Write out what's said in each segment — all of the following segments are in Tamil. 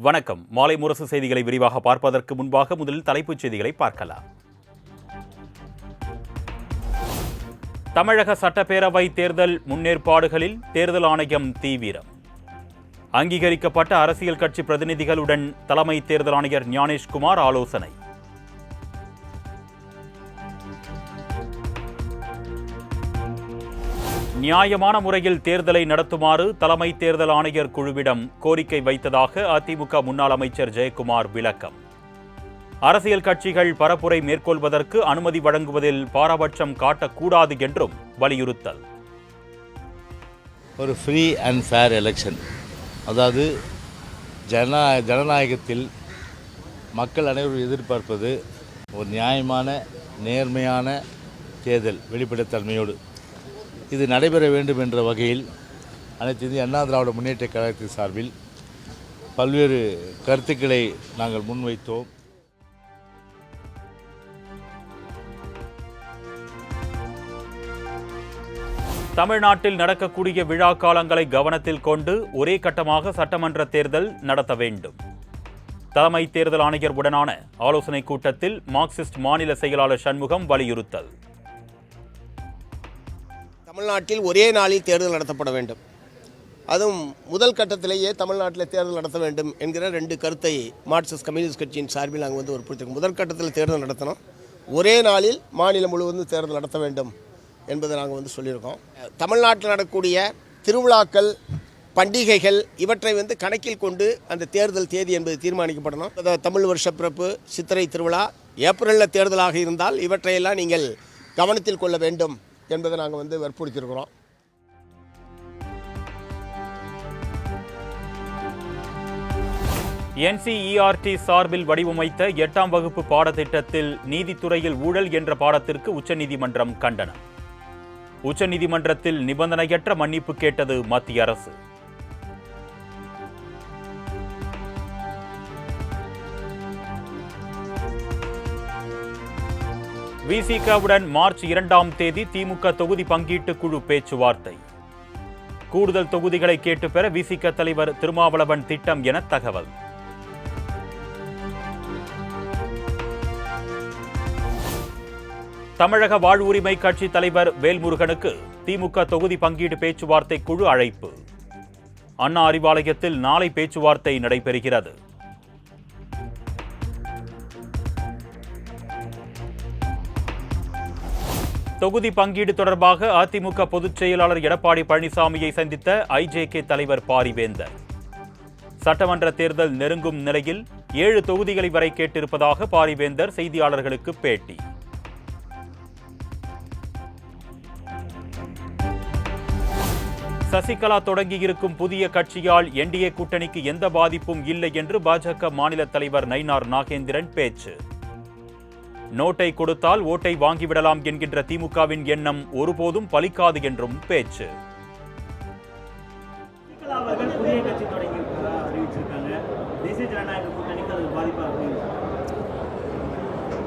வணக்கம். மாலை முரசு செய்திகளை விரிவாக பார்ப்பதற்கு முன்பாக முதலில் தலைப்புச் செய்திகளை பார்க்கலாம். தமிழக சட்டப்பேரவை தேர்தல் முன்னேற்பாடுகளில் தேர்தல் ஆணையம் தீவிரம். அங்கீகரிக்கப்பட்ட அரசியல் கட்சி பிரதிநிதிகளுடன் தலைமை தேர்தல் ஆணையர் ஞானேஷ்குமார் ஆலோசனை. நியாயமான முறையில் தேர்தலை நடத்துமாறு தலைமை தேர்தல் ஆணையர் குழுவிடம் கோரிக்கை வைத்ததாக அதிமுக முன்னாள் அமைச்சர் ஜெயக்குமார் விளக்கம். அரசியல் கட்சிகள் பரப்புரை மேற்கொள்வதற்கு அனுமதி வழங்குவதில் பாரபட்சம் காட்டக்கூடாது என்றும் வலியுறுத்தல். ஒரு ஃப்ரீ அண்ட் ஃபேர் எலெக்ஷன், அதாவது ஜனநாயகத்தில் மக்கள் அனைவரும் எதிர்பார்ப்பது ஒரு நியாயமான நேர்மையான தேர்தல் வெளிப்படைத்தன்மையோடு இது நடைபெற வேண்டும் என்ற வகையில் அனைத்து இந்திய அண்ணா திராவிட முன்னேற்ற கழகத்தின் சார்பில் பல்வேறு கருத்துக்களை நாங்கள் முன்வைத்தோம். தமிழ்நாட்டில் நடக்கக்கூடிய விழா காலங்களை கவனத்தில் கொண்டு ஒரே கட்டமாக சட்டமன்ற தேர்தல் நடத்த வேண்டும். தலைமை தேர்தல் ஆணையர் உடனான ஆலோசனைக் கூட்டத்தில் மார்க்சிஸ்ட் மாநில செயலாளர் சண்முகம் வலியுறுத்தல். தமிழ்நாட்டில் ஒரே நாளில் தேர்தல் நடத்தப்பட வேண்டும், அதுவும் முதல் கட்டத்திலேயே தமிழ்நாட்டில் தேர்தல் நடத்த வேண்டும் என்கிற ரெண்டு கருத்தை மார்க்சிஸ்ட் கம்யூனிஸ்ட் கட்சியின் சார்பில் நாங்கள் வற்புறுத்திருக்கோம். முதல் கட்டத்தில் தேர்தல் நடத்தணும், ஒரே நாளில் மாநிலம் முழுவதும் தேர்தல் நடத்த வேண்டும் என்பதை நாங்கள் சொல்லியிருக்கோம். தமிழ்நாட்டில் நடக்கக்கூடிய திருவிழாக்கள், பண்டிகைகள் இவற்றை கணக்கில் கொண்டு அந்த தேர்தல் தேதி என்பது தீர்மானிக்கப்படணும். தமிழ் வருஷ பிறப்பு, சித்திரை திருவிழா, ஏப்ரலில் தேர்தலாக இருந்தால் இவற்றையெல்லாம் நீங்கள் கவனத்தில் கொள்ள வேண்டும் என்பதை நாங்கள் வற்புறுத்தியிருக்கிறோம். NCERT சார்பில் வடிவமைத்த 8ஆம் வகுப்பு பாடத்திட்டத்தில் நீதித்துறையில் ஊழல் என்ற பாடத்திற்கு உச்சநீதிமன்றம் கண்டனம். உச்சநீதிமன்றத்தில் நிபந்தனையற்ற மன்னிப்பு கேட்டது மத்திய அரசு. விசிகவுடன் மார்ச் 2ஆம் தேதி திமுக தொகுதி பங்கீட்டு குழு பேச்சுவார்த்தை. கூடுதல் தொகுதிகளை கேட்டு பெற விசிக தலைவர் திருமாவளவன் திட்டம் என தகவல். தமிழக வாழ்வுரிமை கட்சி தலைவர் வேல்முருகனுக்கு திமுக தொகுதி பங்கீடு பேச்சுவார்த்தை குழு அழைப்பு. அண்ணா அறிவாலயத்தில் நாளை பேச்சுவார்த்தை நடைபெறுகிறது. தொகுதி பங்கீடு தொடர்பாக அதிமுக பொதுச் செயலாளர் எடப்பாடி பழனிசாமியை சந்தித்த IJK தலைவர் பாரிவேந்தர். சட்டமன்ற தேர்தல் நெருங்கும் நிலையில் 7 தொகுதிகளை வரை கேட்டிருப்பதாக பாரிவேந்தர் செய்தியாளர்களுக்கு பேட்டி. சசிகலா தொடங்கியிருக்கும் புதிய கட்சியால் NDA கூட்டணிக்கு எந்த பாதிப்பும் இல்லை என்று பாஜக மாநில தலைவர் நயினார் நாகேந்திரன் பேச்சு. நோட்டை கொடுத்தால் ஓட்டை வாங்கிவிடலாம் என்கின்ற திமுகவின் எண்ணம் ஒருபோதும் பலிக்காது என்றும் பேச்சு.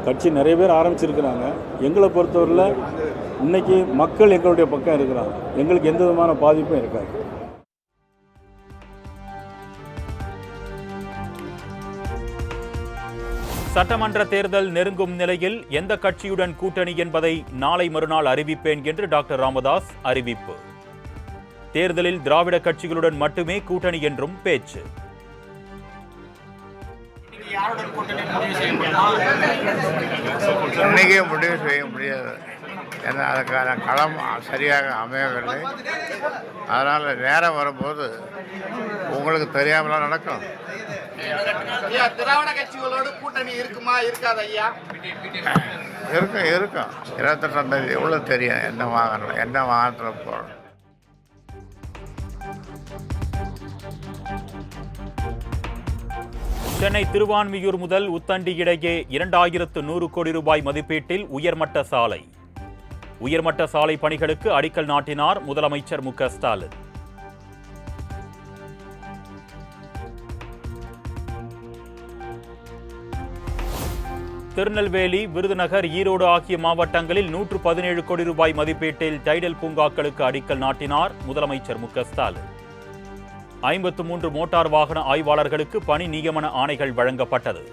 கட்சி நிறைய பேர் ஆரம்பிச்சிருக்கிறாங்க. எங்களை பொறுத்தவரையில் இன்னைக்கு மக்கள் எங்களுடைய பக்கம் இருக்கிறாங்க. எங்களுக்கு எந்த விதமான பாதிப்பும் இருக்காது. சட்டமன்ற தேர்தல் நெருங்கும் நிலையில் எந்த கட்சியுடன் கூட்டணி என்பதை நாளை மறுநாள் அறிவிப்பேன் என்று டாக்டர் ராமதாஸ் அறிவிப்பு. தேர்தலில் திராவிட கட்சிகளுடன் மட்டுமே கூட்டணி என்றும் பேச்சு. இன்னைக்கே முடிவு செய்ய முடியாது, ஏன்னா அதுக்கான களம் சரியாக அமையவில்லை. அதனால் நேரம் வரும்போது உங்களுக்கு தெரியாமலாம் நடக்கும். திராவிட கட்சிகளோடு கூட்டணி இருக்குமா இருக்காது ஐயா? இருக்கும் 28ஆம் தேதி எவ்வளோ தெரியும் என்ன வாகனத்தில் போகிறோம். சென்னை திருவான்மியூர் முதல் உத்தண்டி இடையே 2100 கோடி ரூபாய் மதிப்பீட்டில் உயர்மட்ட சாலை. உயர்மட்ட சாலை பணிகளுக்கு அடிக்கல் நாட்டினார் முதலமைச்சர் மு க ஸ்டாலின். திருநெல்வேலி, விருதுநகர், ஈரோடு ஆகிய மாவட்டங்களில் 117 கோடி ரூபாய் மதிப்பீட்டில் டைடல் பூங்காக்களுக்கு அடிக்கல் நாட்டினார் முதலமைச்சர் மு க ஸ்டாலின். 53 மோட்டார் வாகன ஆய்வாளர்களுக்கு பணி நியமன ஆணைகள் வழங்கப்பட்டது.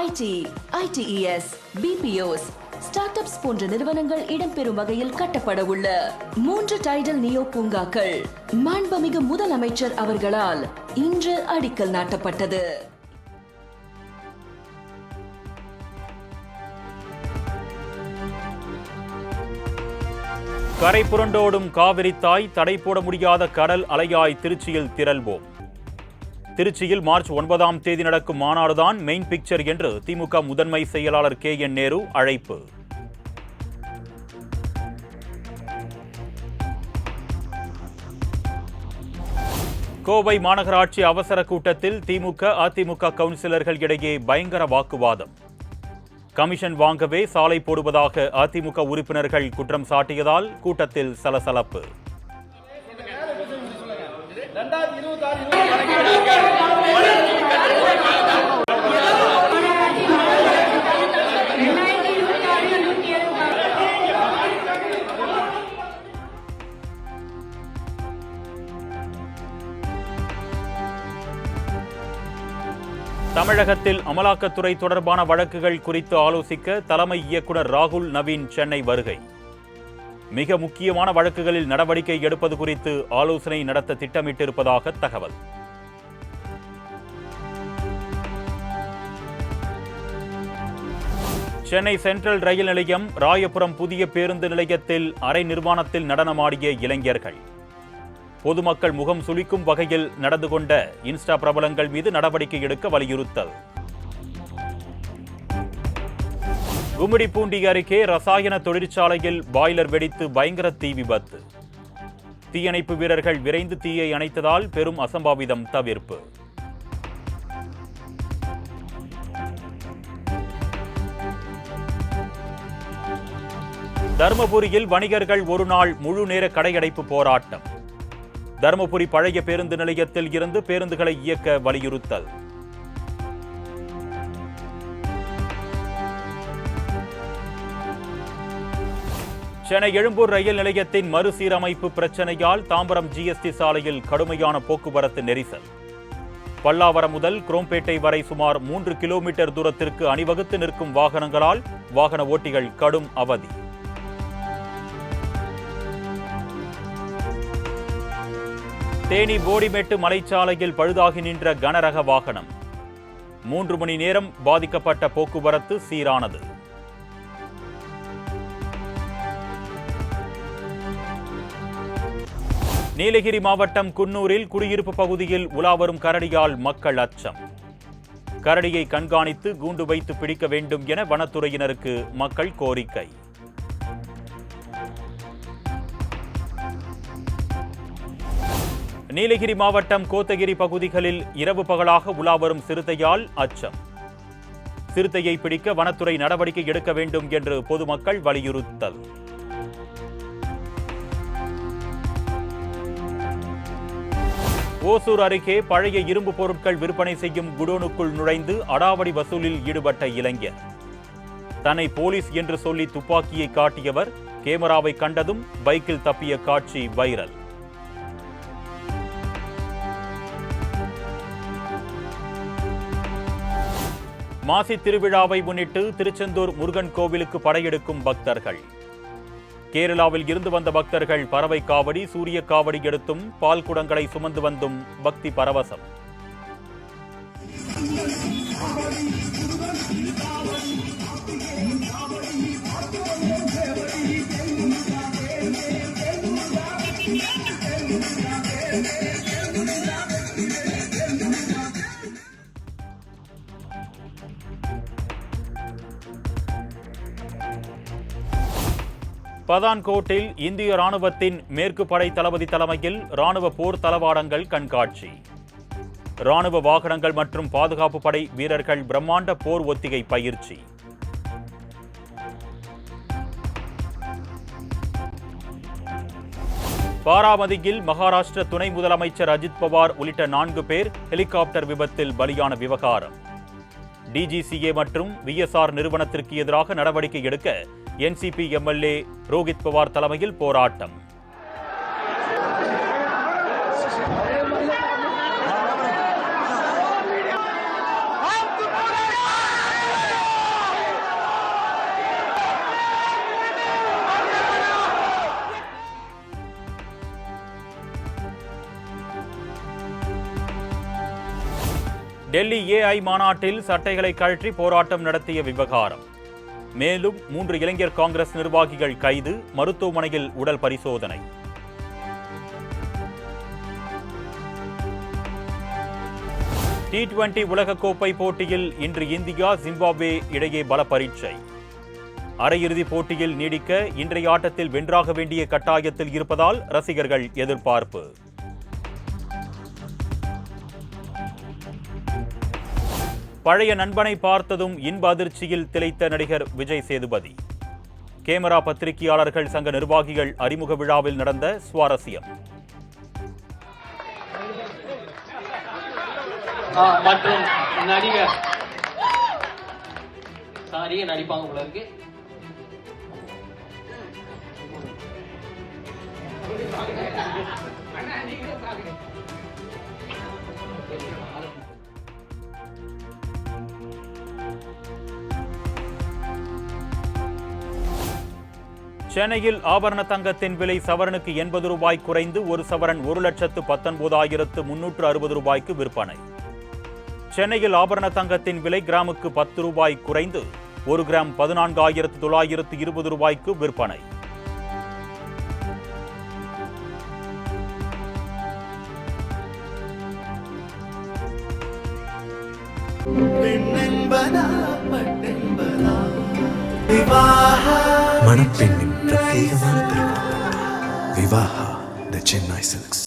IT, ITES, BPOs, ஸ்டார்ட்-அப்ஸ் போன்ற நிறுவனங்கள் இடம்பெறும் வகையில் கட்டப்பட உள்ள 3 டைடல் நியோ பூங்காக்கள் மாண்புமிகு முதலமைச்சர் அவர்களால் இன்று அடிக்கல் நாட்டப்பட்டது. கரை புரண்டோடும் காவிரி தாய், தடை போட முடியாத கடல் அலையாய் திருச்சியில் திரள்வோம். திருச்சியில் மார்ச் 9ஆம் தேதி நடக்கும் மாநாடுதான் மெயின் பிக்சர் என்று திமுக முதன்மை செயலாளர் KN நேரு அழைப்பு. கோவை மாநகராட்சி அவசர கூட்டத்தில் திமுக அதிமுக கவுன்சிலர்கள் இடையே பயங்கர வாக்குவாதம். கமிஷன் வாங்கவே சாலை போடுவதாக அதிமுக உறுப்பினர்கள் குற்றம் சாட்டியதால் கூட்டத்தில் சலசலப்பு. தமிழகத்தில் அமலாக்கத்துறை தொடர்பான வழக்குகள் குறித்து ஆலோசிக்க தலைமை இயக்குனர் ராகுல் நவீன் சென்னை வருகை. மிக முக்கியமான வழக்குகளில் நடவடிக்கை எடுப்பது குறித்து ஆலோசனை நடத்த திட்டமிட்டிருப்பதாக தகவல். சென்னை சென்ட்ரல் ரயில் நிலையம், ராயபுரம் புதிய பேருந்து நிலையத்தில் அரை நிர்வாணத்தில் நடனமாடிய இளைஞர்கள். பொதுமக்கள் முகம் சுளிக்கும் வகையில் நடந்து கொண்ட இன்ஸ்டா பிரபலங்கள் மீது நடவடிக்கை எடுக்க வலியுறுத்தல். கும்மிடிப்பூண்டி அருகே ரசாயன தொழிற்சாலையில் பாய்லர் வெடித்து பயங்கர தீ விபத்து. தீயணைப்பு வீரர்கள் விரைந்து தீயை அணைத்ததால் பெரும் அசம்பாவிதம் தவிர்ப்பு. தருமபுரியில் வணிகர்கள் ஒருநாள் முழு நேர கடையடைப்பு போராட்டம். தருமபுரி பழைய பேருந்து நிலையத்தில் இருந்து பேருந்துகளை இயக்க வலியுறுத்தல். சென்னை எழும்பூர் ரயில் நிலையத்தின் மறுசீரமைப்பு பிரச்சனையால் தாம்பரம் GST சாலையில் கடுமையான போக்குவரத்து நெரிசல். பல்லாவரம் முதல் குரோம்பேட்டை வரை சுமார் 3 கிலோமீட்டர் தூரத்திற்கு அணிவகுத்து நிற்கும் வாகனங்களால் வாகன ஓட்டிகள் கடும் அவதி. தேனி போடிமேட்டு மலைச்சாலையில் பழுதாகி நின்ற கனரக வாகனம். 3 மணி நேரம் பாதிக்கப்பட்ட போக்குவரத்து சீரானது. நீலகிரி மாவட்டம் குன்னூரில் குடியிருப்பு பகுதியில் உலாவரும் கரடியால் மக்கள் அச்சம். கரடியை கண்காணித்து கூண்டு வைத்து பிடிக்க வேண்டும் என வனத்துறையினருக்கு மக்கள் கோரிக்கை. நீலகிரி மாவட்டம் கோத்தகிரி பகுதிகளில் இரவு பகலாக உலாவரும் சிறுத்தையால் அச்சம். சிறுத்தையை பிடிக்க வனத்துறை நடவடிக்கை எடுக்க வேண்டும் என்று பொதுமக்கள் வலியுறுத்தல். ஓசூர் அருகே பழைய இரும்பு பொருட்கள் விற்பனை செய்யும் குடோனுக்குள் நுழைந்து அடாவடி வசூலில் ஈடுபட்ட இளைஞர். தன்னை போலீஸ் என்று சொல்லி துப்பாக்கியை காட்டியவர் கேமராவை கண்டதும் பைக்கில் தப்பிய காட்சி வைரல். மாசி திருவிழாவை முன்னிட்டு திருச்செந்தூர் முருகன் கோவிலுக்கு படையெடுக்கும் பக்தர்கள். கேரளாவில் இருந்து வந்த பக்தர்கள் பறவை காவடி, சூரிய காவடி எடுத்தும் பால் குடங்களை சுமந்து வந்தும் பக்தி பரவசம். பதான்கோட்டில் இந்திய ராணுவத்தின் மேற்கு படை தளபதி தலைமையில் ராணுவ போர் தளவாடங்கள் கண்காட்சி. ராணுவ வாகனங்கள் மற்றும் பாதுகாப்பு படை வீரர்கள் பிரம்மாண்ட போர் ஒத்திகை பயிற்சி. பாராமதியில் மகாராஷ்டிர துணை முதலமைச்சர் அஜித் பவார் உள்ளிட்ட 4 பேர் ஹெலிகாப்டர் விபத்தில் பலியான விவகாரம். DGCA மற்றும் VSR நிறுவனத்திற்கு எதிராக நடவடிக்கை எடுக்க என்சிபி எம்எல்ஏ ரோஹித் பவார் தலைமையில் போராட்டம். டெல்லி ஏஐ மாநாட்டில் சட்டைகளை கழற்றி போராட்டம் நடத்திய விவகாரம். மேலும் 3 இளைஞர் காங்கிரஸ் நிர்வாகிகள் கைது, மருத்துவமனையில் உடல் பரிசோதனை. T20 உலகக்கோப்பை போட்டியில் இன்று இந்தியா ஜிம்பாப்வே இடையே பல பரீட்சை. அரையிறுதிப் போட்டியில் நீடிக்க இன்றைய ஆட்டத்தில் வென்றாக வேண்டிய கட்டாயத்தில் இருப்பதால் ரசிகர்கள் எதிர்பார்ப்பு. பழைய நண்பனை பார்த்ததும் இன்ப அதிர்ச்சியில் திளைத்த நடிகர் விஜய் சேதுபதி. கேமரா பத்திரிகையாளர்கள் சங்க நிர்வாகிகள் அறிமுக விழாவில் நடந்த சுவாரஸ்யம். மற்றும் நடிகர் நடிப்பாங்க போல இருக்கு. சென்னையில் ஆபரண தங்கத்தின் விலை சவரனுக்கு 80 ரூபாய் குறைந்து ஒரு சவரன் 1,19,360 ரூபாய்க்கு விற்பனை. சென்னையில் ஆபரண தங்கத்தின் விலை கிராமுக்கு 10 ரூபாய் குறைந்து 1 கிராம் 14,920 ரூபாய்க்கு விற்பனை. மணப்பெண்ணின் பிரத்யேகமான திருமணம் விவாஹா தி சென்னை சில்க்ஸ்.